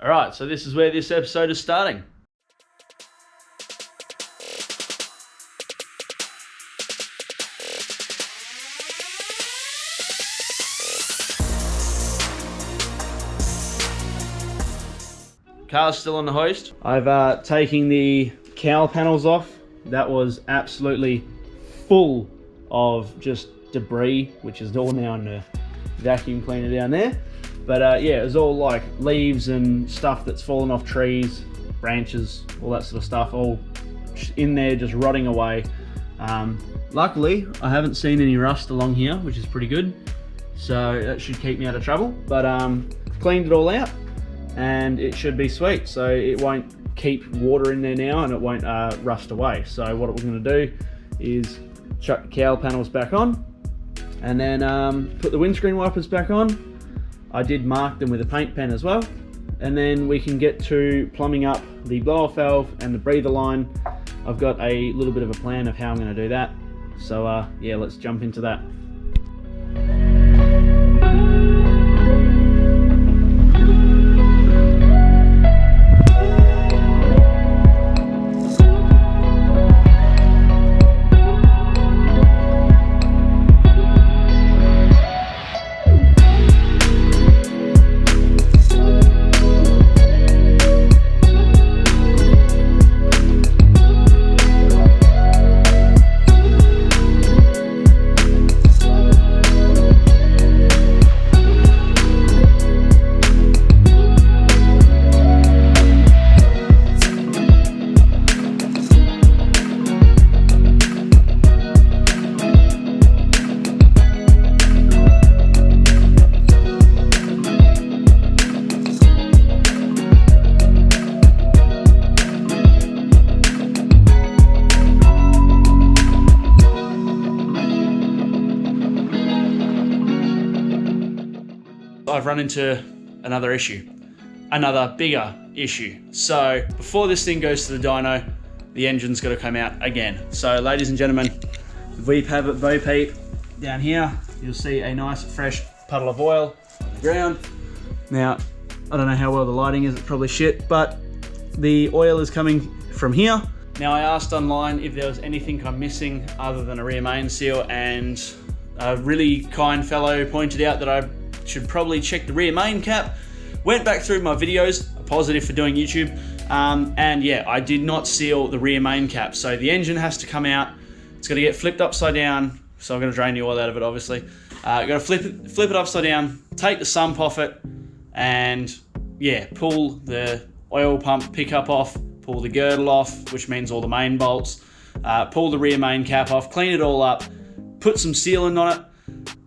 All right, so this is where this episode is starting. Car's still on the hoist. I've taken the cowl panels off. That was absolutely full of just debris, which is all now in the vacuum cleaner down there. But yeah, it was all like leaves and stuff that's fallen off trees, branches, all that sort of stuff, all in there just rotting away. Luckily, I haven't seen any rust along here, which is pretty good. So that should keep me out of trouble. But cleaned it all out and it should be sweet. So it won't keep water in there now and it won't rust away. So what we're gonna do is chuck the cowl panels back on and then put the windscreen wipers back on. I did mark them with a paint pen as well. And then we can get to plumbing up the blow-off valve and the breather line. I've got a little bit of a plan of how I'm gonna do that. So yeah, let's jump into that. I've run into another issue, another bigger issue. So before this thing goes to the dyno, the engine's got to come out again. So ladies and gentlemen, we have at Bo Peep down here, you'll see a nice fresh puddle of oil on the ground. Now, I don't know how well the lighting is, it's probably shit, but the oil is coming from here. Now I asked online if there was anything I'm missing other than a rear main seal, and a really kind fellow pointed out that I should probably check the rear main cap. Went back through my videos, a positive for doing YouTube, and yeah, I did not seal the rear main cap. So the engine has to come out, it's gonna get flipped upside down, so I'm gonna drain the oil out of it obviously. Gotta flip it upside down, take the sump off it, and yeah, pull the oil pump pickup off, pull the girdle off, which means all the main bolts, pull the rear main cap off, clean it all up, put some sealant on it,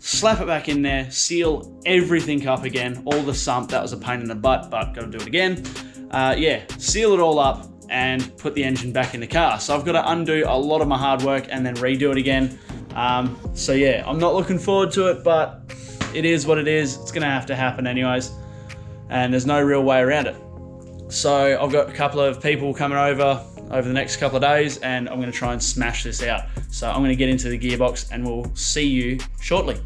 slap it back in there, seal everything up again, all the sump. That was a pain in the butt, but gotta do it again. Yeah, seal it all up and put the engine back in the car. So I've got to undo a lot of my hard work and then redo it again. So yeah, I'm not looking forward to it, but it is what it is. It's gonna have to happen anyways, and there's no real way around it. So I've got a couple of people coming over the next couple of days, and I'm gonna try and smash this out. So I'm gonna get into the gearbox and we'll see you shortly.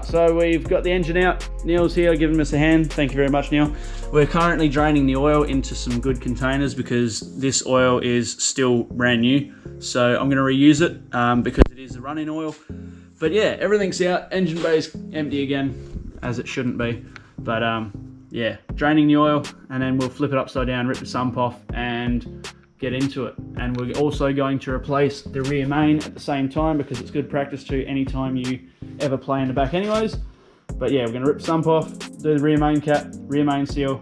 So we've got the engine out. Neil's here giving us a hand. Thank you very much, Neil. We're currently draining the oil into some good containers because this oil is still brand new. So I'm gonna reuse it because it is a running oil. But yeah, everything's out. Engine bay's empty again, as it shouldn't be. But yeah, draining the oil, and then we'll flip it upside down, rip the sump off and get into it. And we're also going to replace the rear main at the same time, because it's good practice to anytime you ever play in the back anyways. But yeah, we're going to rip the sump off, do the rear main cap, rear main seal,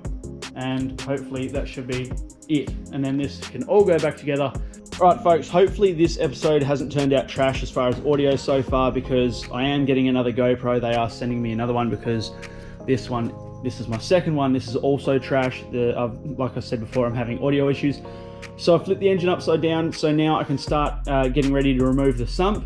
and hopefully that should be it. And then this can all go back together. All right, folks, hopefully this episode hasn't turned out trash as far as audio so far, because I am getting another GoPro. They are sending me another one because this is my second one. This is also trash. Like I said before, I'm having audio issues. So I flipped the engine upside down, so now I can start getting ready to remove the sump.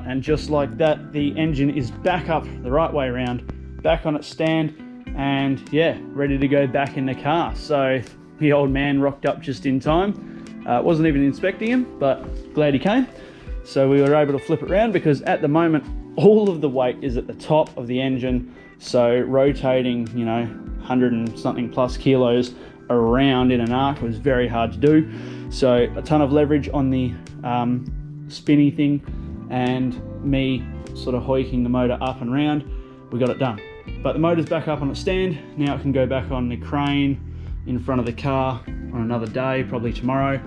And just like that, the engine is back up the right way around, back on its stand, and yeah, ready to go back in the car. So the old man rocked up just in time. Wasn't even inspecting him, but glad he came. So we were able to flip it around, because at the moment all of the weight is at the top of the engine, so rotating, 100 and something plus kilos around in an arc was very hard to do. So a ton of leverage on the spinny thing, and me sort of hoiking the motor up and round, we got it done. But the motor's back up on its stand. Now it can go back on the crane in front of the car on another day, probably tomorrow,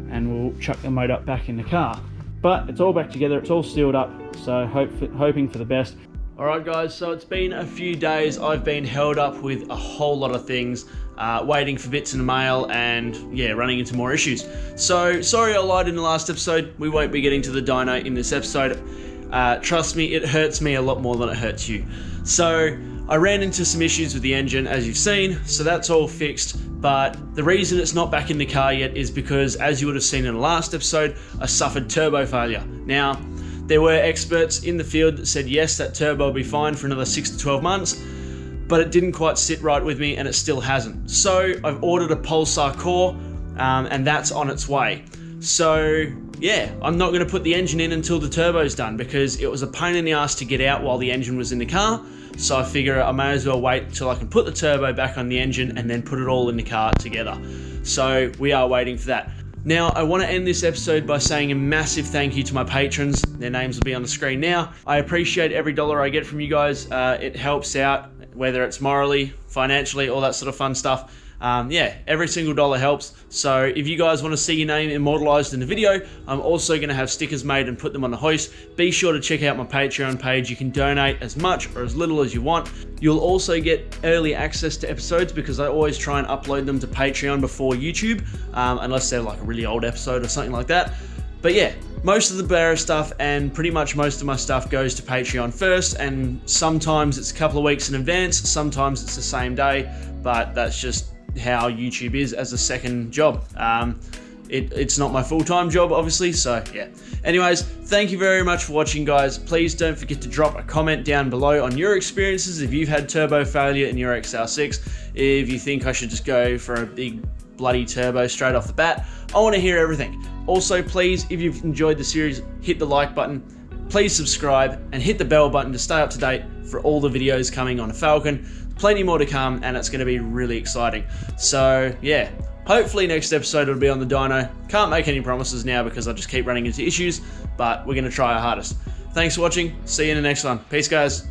and we'll chuck the motor back in the car. But it's all back together, it's all sealed up, so hoping for the best. Alright guys, so it's been a few days. I've been held up with a whole lot of things, waiting for bits in the mail, and yeah, running into more issues. So sorry I lied in the last episode. We won't be getting to the dyno in this episode. Trust me, it hurts me a lot more than it hurts you. So I ran into some issues with the engine, as you've seen, so that's all fixed. But the reason it's not back in the car yet is because, as you would have seen in the last episode, I suffered turbo failure. Now, there were experts in the field that said yes, that turbo will be fine for another 6 to 12 months, but it didn't quite sit right with me, and it still hasn't. So I've ordered a Pulsar core, and that's on its way. So yeah, I'm not going to put the engine in until the turbo's done, because it was a pain in the ass to get out while the engine was in the car. So I figure I may as well wait till I can put the turbo back on the engine and then put it all in the car together. So we are waiting for that. Now, I want to end this episode by saying a massive thank you to my patrons. Their names will be on the screen now. I appreciate every dollar I get from you guys. It helps out, whether it's morally, financially, all that sort of fun stuff. Yeah, every single dollar helps. So if you guys want to see your name immortalized in the video, I'm also going to have stickers made and put them on the hoist. Be sure to check out my Patreon page. You can donate as much or as little as you want. You'll also get early access to episodes because I always try and upload them to Patreon before YouTube, unless they're like a really old episode or something like that. But yeah, most of the bearer stuff and pretty much most of my stuff goes to Patreon first, and sometimes it's a couple of weeks in advance, sometimes it's the same day, but that's just how YouTube is as a second job. It's not my full-time job, obviously, so yeah. Anyways, thank you very much for watching, guys. Please don't forget to drop a comment down below on your experiences if you've had turbo failure in your XR6, if you think I should just go for a big bloody turbo straight off the bat. I want to hear everything. Also, please, if you've enjoyed the series, hit the like button, please subscribe, and hit the bell button to stay up to date for all the videos coming on a Falcon. Plenty more to come, and it's going to be really exciting. So yeah, hopefully next episode will be on the dyno. Can't make any promises now because I just keep running into issues, but we're going to try our hardest. Thanks for watching. See you in the next one. Peace, guys.